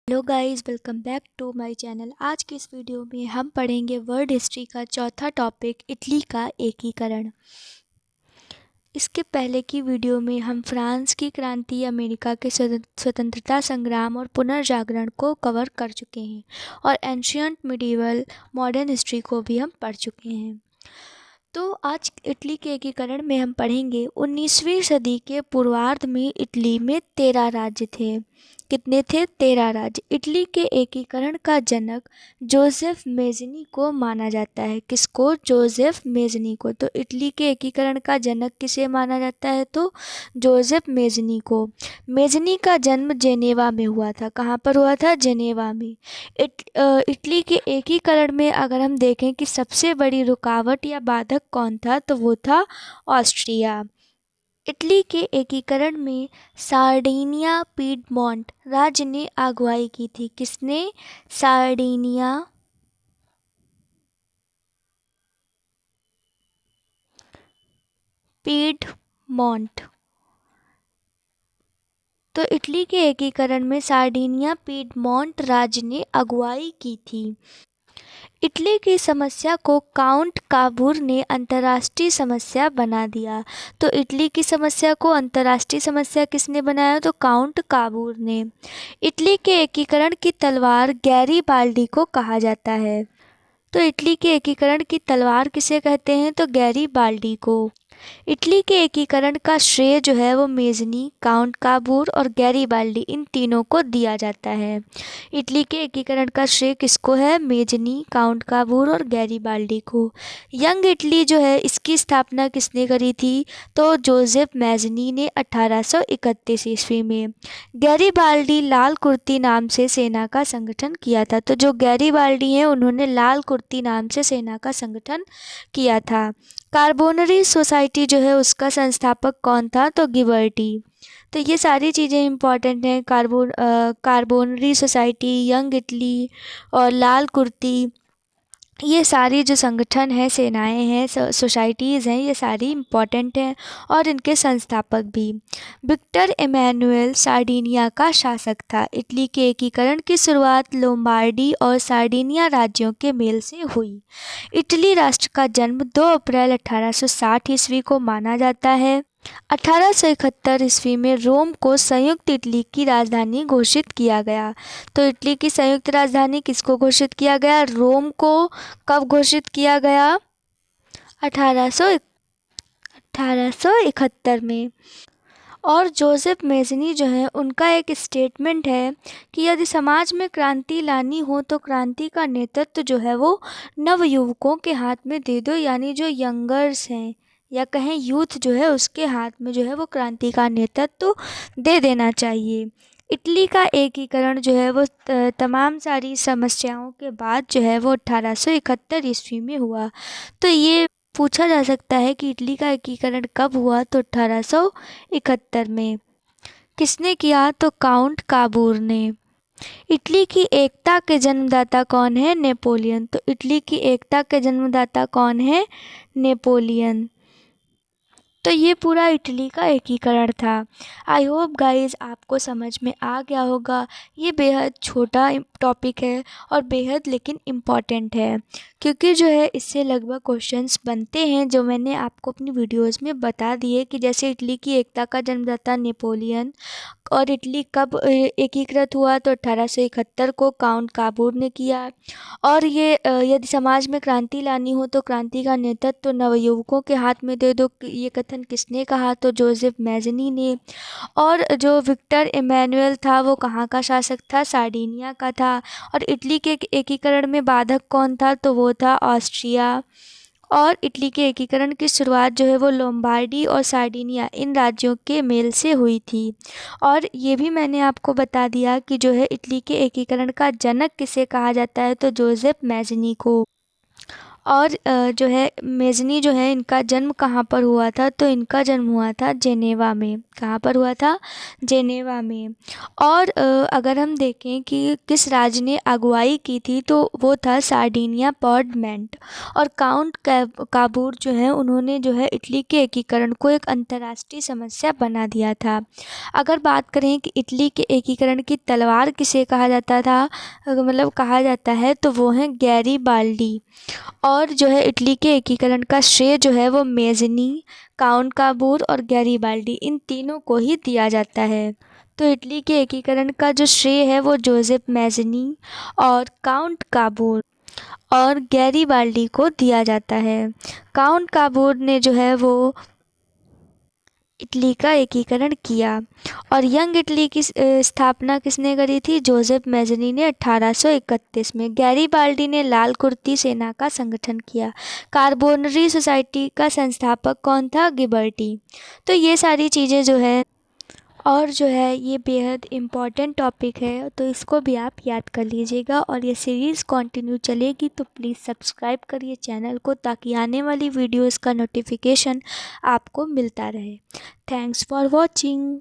Hello guys, welcome back to my channel. आज की इस वीडियो में हम पढ़ेंगे वर्ल्ड हिस्ट्री का चौथा टॉपिक, इटली का एकीकरण। इसके पहले की वीडियो में हम फ्रांस की क्रांति, अमेरिका के स्वतंत्रता संग्राम और पुनर्जागरण को कवर कर चुके हैं और एंशियंट, मिडिवल, मॉडर्न हिस्ट्री को भी हम पढ़ चुके हैं। तो आज इटली के एकीकरण में हम पढ़ेंगे 19वीं सदी के पूर्वार्ध में इटली में 13 राज्य थे। कितने थे? 13 राज्य। इटली के एकीकरण का जनक जोसेफ मेज़नी को माना जाता है। किसको? जोसेफ मेज़नी को। तो इटली के एकीकरण का जनक किसे माना जाता है? तो जोसेफ मेज़नी को। मेज़नी का जन्म जेनेवा में हुआ था। कहाँ पर हुआ था? जेनेवा में। इटली के एकीकरण में अगर हम देखें कि सबसे बड़ी रुकावट या बाधक कौन था, तो वो था ऑस्ट्रिया। इटली के एकीकरण में सार्डिनिया पीडमोंट राज्य ने अगुवाई की थी। किसने? Sardinia piedmont. तो इटली के एकीकरण में सार्डिनिया पीडमोंट राज्य ने अगुवाई की थी। इटली की समस्या को काउंट काबूर ने अंतर्राष्ट्रीय समस्या बना दिया। तो इटली की समस्या को अंतर्राष्ट्रीय समस्या किसने बनाया? तो काउंट काबूर ने। इटली के एकीकरण की तलवार गैरीबाल्डी को कहा जाता है। तो इटली के एकीकरण की तलवार किसे कहते हैं? तो गैरीबाल्डी को। इटली के एकीकरण का श्रेय जो है वो मेज़नी, काउंट काबूर और गैरीबाल्डी, इन तीनों को दिया जाता है। इटली के एकीकरण का श्रेय किसको है? मेज़नी, काउंट काबूर और गैरीबाल्डी को। यंग इटली जो है, इसकी स्थापना किसने करी थी? तो जोसेफ मेज़नी ने 1831 ईस्वी में। गैरीबाल्डी लाल कुर्ती नाम से सेना का संगठन किया था। तो जो गैरीबाल्डी हैं, उन्होंने लाल कुर्ती नाम से सेना का संगठन किया था। कार्बोनरी सोसाइटी जो है, उसका संस्थापक कौन था? तो गिबर्टी। तो ये सारी चीज़ें इंपॉर्टेंट हैं। कार्बोनरी सोसाइटी, यंग इटली और लाल कुर्ती, ये सारी जो संगठन हैं, सेनाएं हैं, सोसाइटीज़ हैं, ये सारी इम्पॉर्टेंट हैं और इनके संस्थापक भी। विक्टर एमैनुएल सार्डिनिया का शासक था। इटली के एकीकरण की शुरुआत लोम्बार्डी और सार्डिनिया राज्यों के मेल से हुई। इटली राष्ट्र का जन्म 2 अप्रैल 1860 ईस्वी को माना जाता है। 1871 ईस्वी में रोम को संयुक्त इटली की राजधानी घोषित किया गया। तो इटली की संयुक्त राजधानी किसको घोषित किया गया? रोम को। कब घोषित किया गया? 1871 में। और जोसेफ मेज़नी जो है, उनका एक स्टेटमेंट है कि यदि समाज में क्रांति लानी हो तो क्रांति का नेतृत्व जो है वो नवयुवकों के हाथ में दे दो, यानी जो यंगर्स हैं या कहें यूथ जो है, उसके हाथ में जो है वो क्रांति का नेतृत्व दे देना चाहिए। इटली का एकीकरण जो है वो तमाम सारी समस्याओं के बाद जो है वो 1871 ईस्वी में हुआ। तो ये पूछा जा सकता है कि इटली का एकीकरण कब हुआ? तो 1871 में। किसने किया? तो काउंट काबूर ने। इटली की एकता के जन्मदाता कौन है? नेपोलियन। तो इटली की एकता के जन्मदाता कौन है? नेपोलियन। तो ये पूरा इटली का एकीकरण था। आई होप गाइस आपको समझ में आ गया होगा। ये बेहद छोटा टॉपिक है और बेहद लेकिन इम्पॉर्टेंट है, क्योंकि जो है इससे लगभग क्वेश्चंस बनते हैं जो मैंने आपको अपनी वीडियोस में बता दिए कि जैसे इटली की एकता का जन्मदाता नेपोलियन, और इटली कब एकीकृत हुआ? तो 1871 को काउंट काबूर ने किया। और ये यदि समाज में क्रांति लानी हो तो क्रांति का नेतृत्व तो नवयुवकों के हाथ में दे दो, ये कथन किसने कहा? तो जोसेफ मेज़नी ने। और जो विक्टर इमैनुएल था, वो कहाँ का शासक था? सार्डिनिया का था। और इटली के एकीकरण में बाधक कौन था? तो वो था ऑस्ट्रिया। और इटली के एकीकरण की शुरुआत जो है वो लोम्बार्डी और सार्डिनिया, इन राज्यों के मेल से हुई थी। और ये भी मैंने आपको बता दिया कि जो है इटली के एकीकरण का जनक किसे कहा जाता है? तो जोसेफ मेज़नी को। और जो है मेजनी जो है इनका जन्म कहाँ पर हुआ था, तो इनका जन्म हुआ था जेनेवा में। कहाँ पर हुआ था? जेनेवा में। और अगर हम देखें कि किस राज्य ने अगुवाई की थी, तो वो था सार्डिनिया पार्लियामेंट। और काउंट काबूर जो है उन्होंने जो है इटली के एकीकरण को एक अंतर्राष्ट्रीय समस्या बना दिया था। अगर बात करें कि इटली के एकीकरण की तलवार किसे कहा जाता था, मतलब कहा जाता है, तो वो है गैरीबाल्डी। और जो है इटली के एकीकरण का श्रेय जो है वो मेजनी, काउंट काबूर और गैरीबाल्डी इन तीनों को ही दिया जाता है। तो इटली के एकीकरण का जो श्रेय है वो जोसेफ मेजनी और काउंट काबूर और गैरीबाल्डी को दिया जाता है। काउंट काबूर ने जो है वो इटली का एकीकरण किया। और यंग इटली की स्थापना किसने करी थी? जोसेफ मेजनी ने 1831 में। गैरीबाल्डी ने लाल कुर्ती सेना का संगठन किया। कार्बोनरी सोसाइटी का संस्थापक कौन था? गिबर्टी। तो ये सारी चीज़ें जो है, और जो है ये बेहद इम्पॉर्टेंट टॉपिक है, तो इसको भी आप याद कर लीजिएगा। और ये सीरीज़ कंटिन्यू चलेगी, तो प्लीज़ सब्सक्राइब करिए चैनल को, ताकि आने वाली वीडियोस का नोटिफिकेशन आपको मिलता रहे। Thanks for watching.